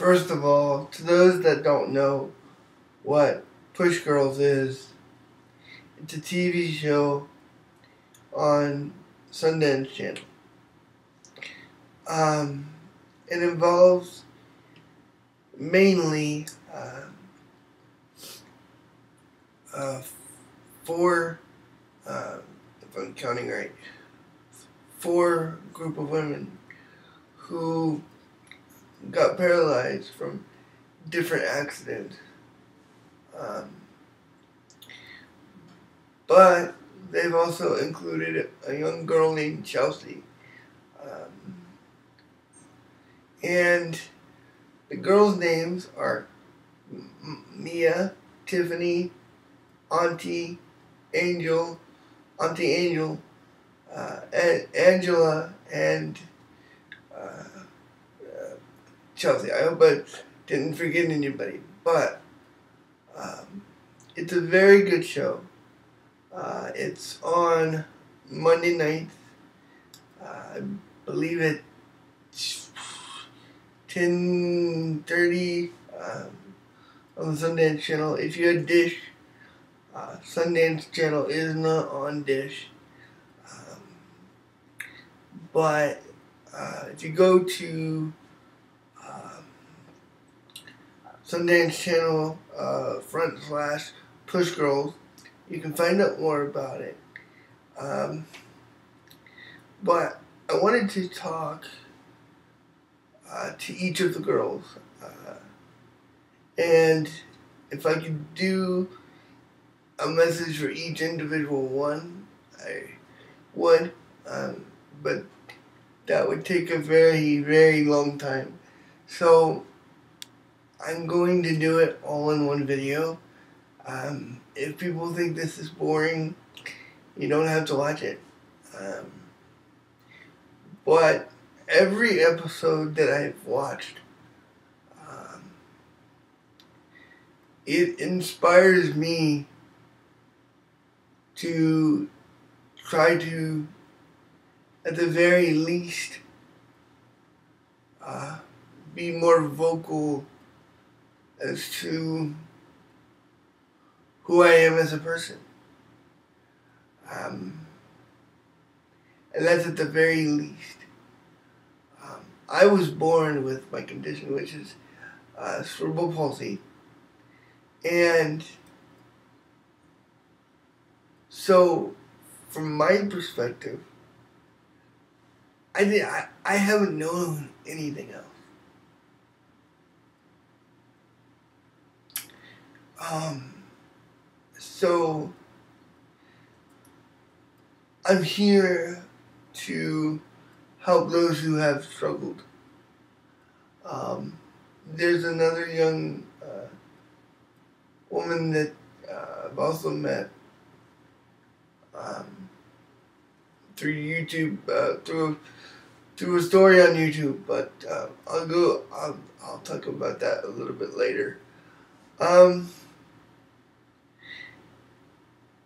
First of all, to those that don't know what Push Girls is, it's a TV show on Sundance Channel. It involves mainly four, if I'm counting right, four group of women who got paralyzed from different accidents. But they've also included a young girl named Chelsea. And the girls' names are Mia, Tiffany, Auntie Angel, Angela, and Chelsea. I hope I didn't forget anybody, but it's a very good show. It's on Monday nights. I believe it's 10:30 on the Sundance Channel. If you had Dish, Sundance Channel is not on Dish. But if you go to Sundance Channel /Push Girls, you can find out more about it. But I wanted to talk to each of the girls. And if I could do a message for each individual one, I would. But that would take a very, very long time. So I'm going to do it all in one video. If people think this is boring, you don't have to watch it. But every episode that I've watched, it inspires me to try to, at the very least, be more vocal as to who I am as a person. And that's at the very least. I was born with my condition, which is cerebral palsy. And so, from my perspective, I haven't known anything else. So I'm here to help those who have struggled. There's another young woman that I've also met through YouTube, through a story on YouTube, but I'll talk about that a little bit later.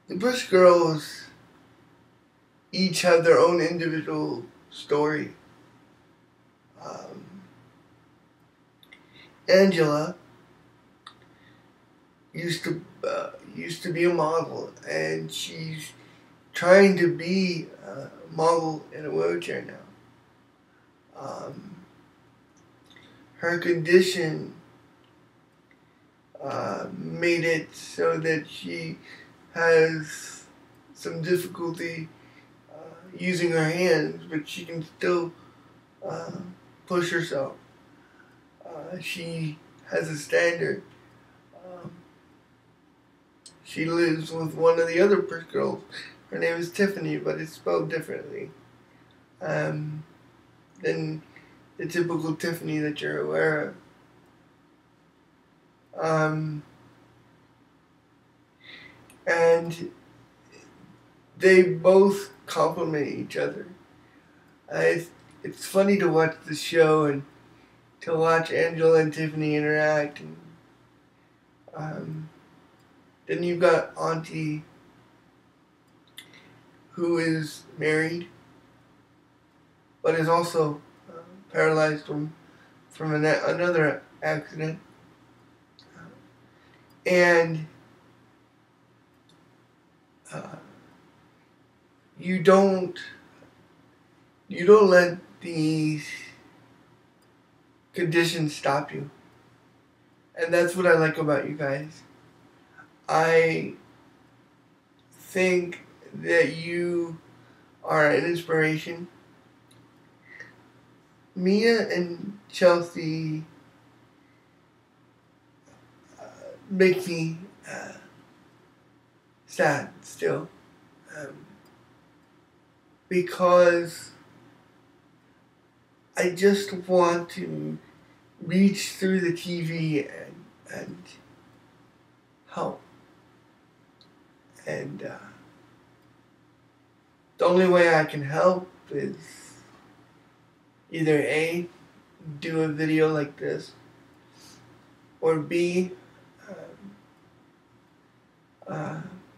The Push Girls each have their own individual story. Angela used to be a model, and she's trying to be a model in a wheelchair now. Her condition made it so that she has some difficulty using her hands, but she can still push herself. She has a standard. She lives with one of the other Push Girls. Her name is Tiffany, but it's spelled differently than the typical Tiffany that you're aware of. And they both complement each other. It's funny to watch the show and to watch Angela and Tiffany interact. And then you've got Auntie, who is married, but is also paralyzed from another accident. And you don't let these conditions stop you. And that's what I like about you guys. I think that you are an inspiration. Mia and Chelsea make me sad still. Because I just want to reach through the TV and help. And the only way I can help is either A, do a video like this, or B,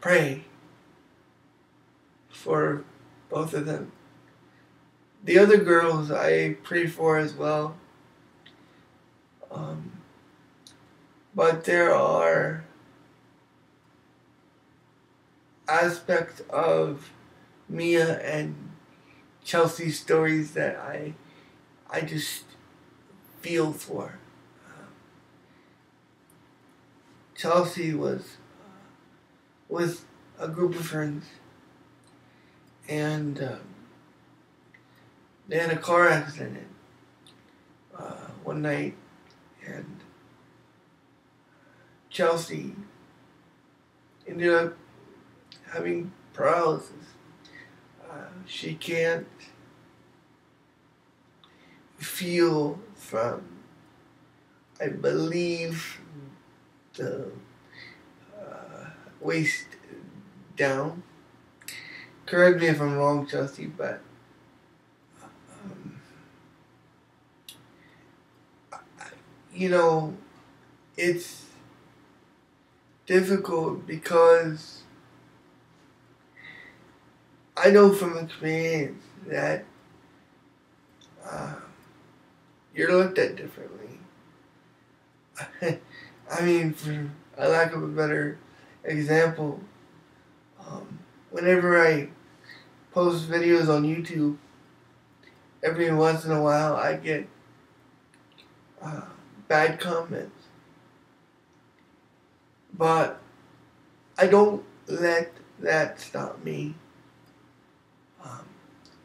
pray for both of them. The other girls I pray for as well. But there are aspects of Mia and Chelsea's stories that I just feel for. Chelsea was with a group of friends, and they had a car accident one night, and Chelsea ended up having paralysis. She can't feel from, I believe, the waist down. Correct me if I'm wrong, Chelsea, but you know, it's difficult because I know from experience that you're looked at differently. I mean, for a lack of a better example, whenever I post videos on YouTube, every once in a while I get bad comments. But I don't let that stop me.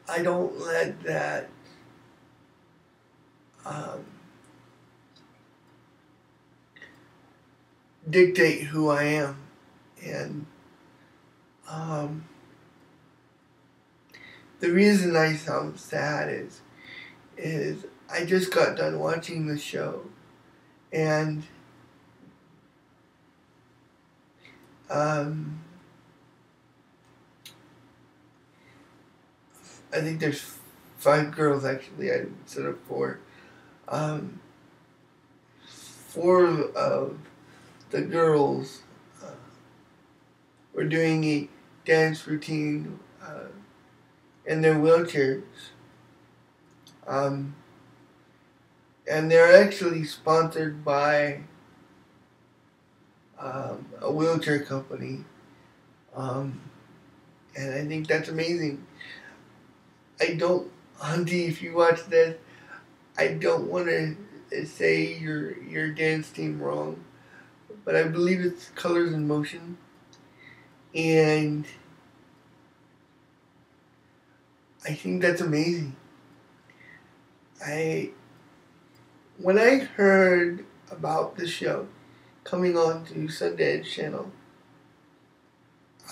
I don't let that dictate who I am. And the reason I sound sad is I just got done watching the show, and I think there's 5 girls actually, instead of 4. 4 of the girls were doing a dance routine in their wheelchairs. And they're actually sponsored by a wheelchair company. And I think that's amazing. I don't, Auntie, if you watch this, I don't want to say your dance team wrong, but I believe it's Colors in Motion. And I think that's amazing. When I heard about the show coming on to Sundance Channel,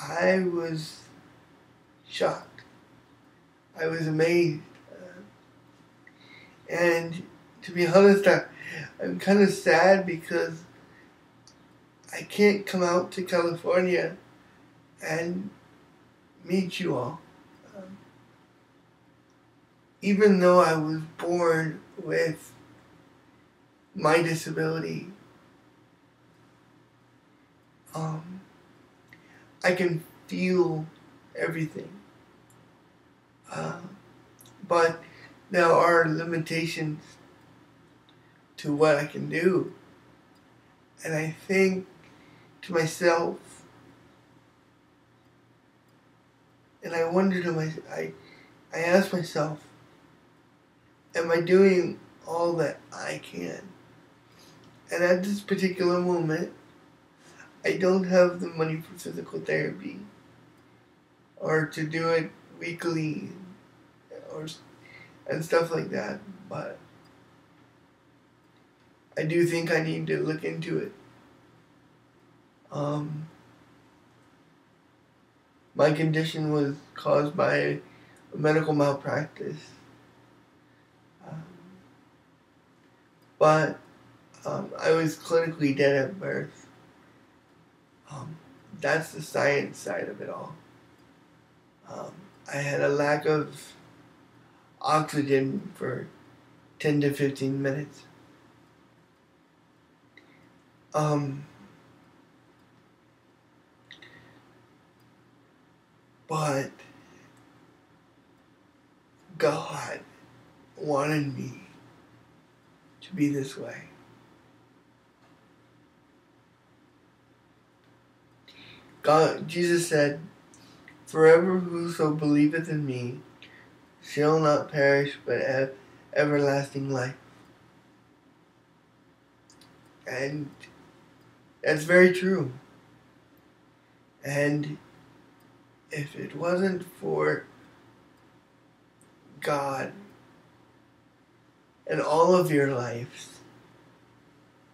I was shocked. I was amazed. And to be honest, I'm kind of sad because I can't come out to California and meet you all. Even though I was born with my disability, I can feel everything. But there are limitations to what I can do. And I think to myself, and I wonder to myself, I ask myself, am I doing all that I can? And at this particular moment, I don't have the money for physical therapy or to do it weekly and stuff like that, but I do think I need to look into it. My condition was caused by a medical malpractice, but I was clinically dead at birth. That's the science side of it all. I had a lack of oxygen for 10 to 15 minutes. But God wanted me to be this way. Jesus said, "Forever whoso believeth in me shall not perish but have everlasting life." And that's very true. And if it wasn't for God and all of your lives,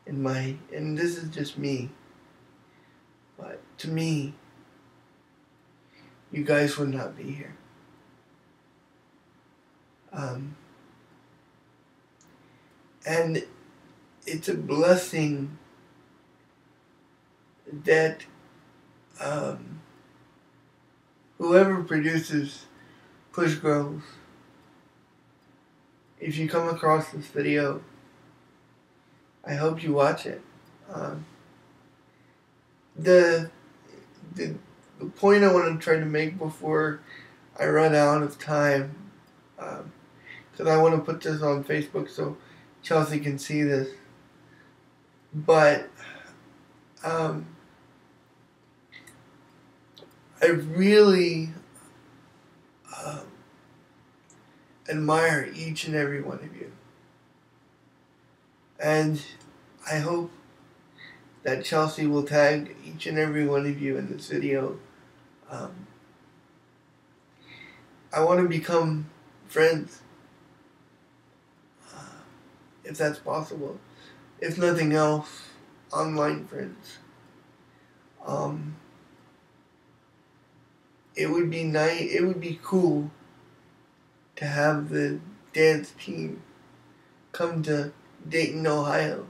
and this is just me, but to me, you guys would not be here. And it's a blessing that whoever produces Push Grows, if you come across this video, I hope you watch it. The point I want to try to make before I run out of time, because I want to put this on Facebook so Chelsea can see this, but I really admire each and every one of you, and I hope that Chelsea will tag each and every one of you in this video. I want to become friends, if that's possible. If nothing else, online friends. It would be nice. It would be cool to have the dance team come to Dayton, Ohio.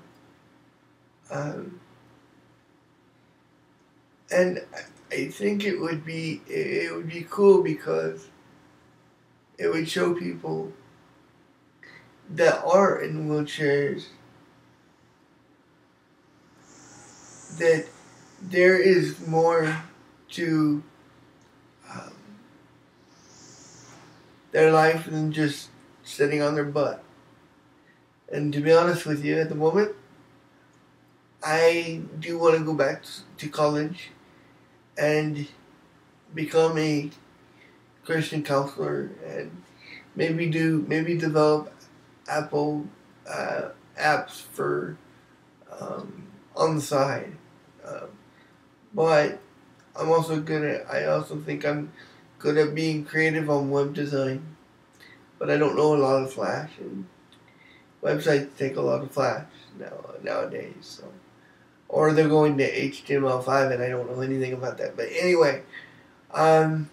And I think it would be cool because it would show people that are in wheelchairs that there is more to their life than just sitting on their butt. And to be honest with you, at the moment, I do want to go back to college and become a Christian counselor and maybe develop Apple apps for on the side. But I also think I'm good at being creative on web design. But I don't know a lot of Flash, and websites take a lot of Flash nowadays. So, or they're going to HTML5, and I don't know anything about that. But anyway, I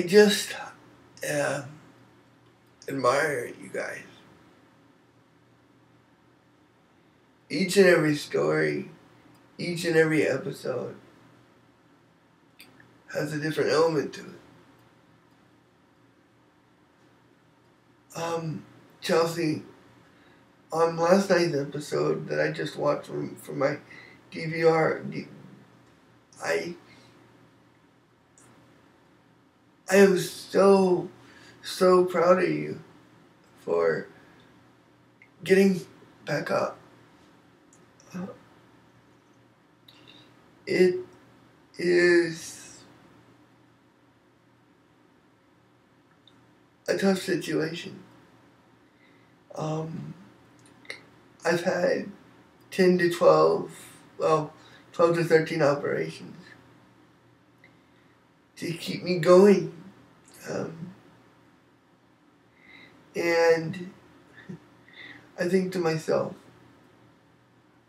just admire you guys. Each and every story, each and every episode has a different element to it. Chelsea, on last night's episode that I just watched from my DVR, I am so proud of you. for getting back up. It is a tough situation. I've had 10 to 12, well, 12 to 13 operations to keep me going. And I think to myself,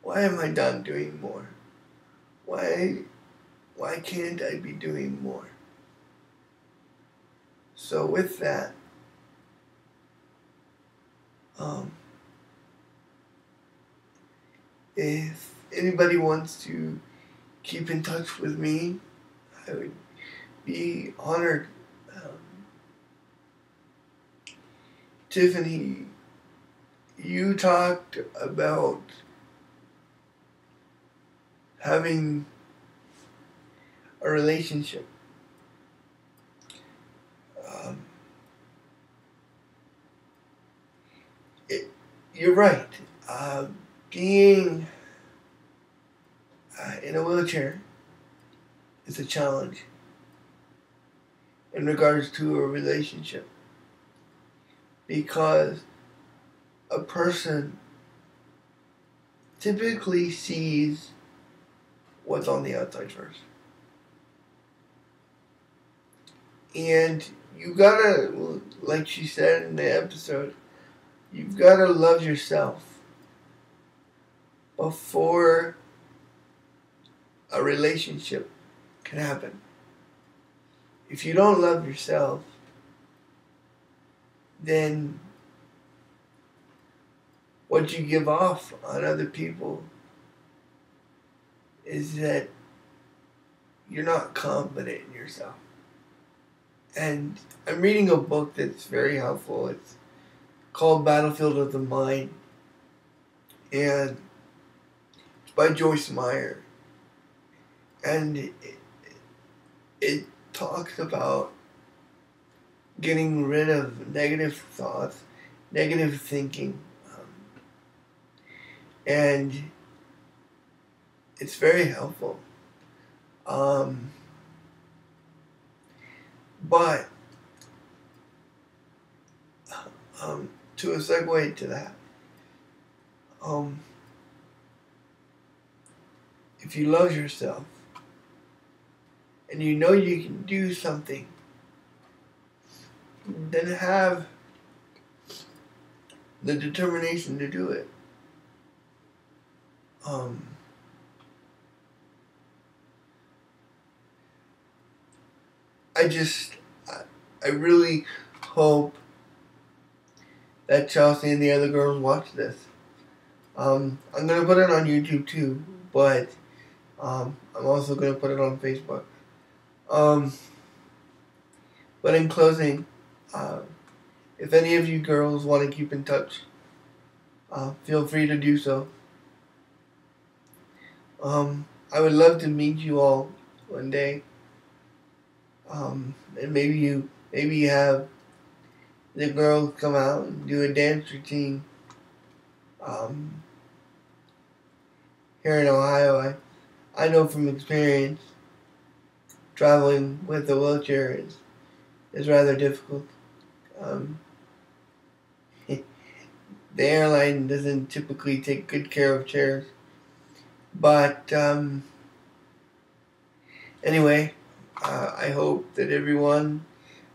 why am I not doing more? Why can't I be doing more? So with that, if anybody wants to keep in touch with me, I would be honored. Tiffany, you talked about having a relationship. You're right. Being in a wheelchair is a challenge in regards to a relationship, because a person typically sees what's on the outside first. And you gotta, like she said in the episode, you've gotta love yourself before a relationship can happen. If you don't love yourself, then what you give off on other people is that you're not confident in yourself. And I'm reading a book that's very helpful. It's called Battlefield of the Mind. And it's by Joyce Meyer. And it talks about getting rid of negative thoughts, negative thinking. And it's very helpful. But to a segue to that, if you love yourself and you know you can do something, then have the determination to do it. I really hope that Chelsea and the other girls watch this. I'm gonna put it on YouTube too, but I'm also gonna put it on Facebook. But in closing, if any of you girls want to keep in touch, feel free to do so. I would love to meet you all one day. And maybe you have the girls come out and do a dance routine. Here in Ohio, I know from experience, traveling with a wheelchair is rather difficult. The airline doesn't typically take good care of chairs. But anyway, I hope that everyone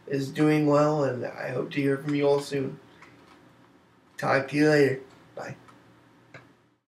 is doing well, and I hope to hear from you all soon. Talk to you later. Bye.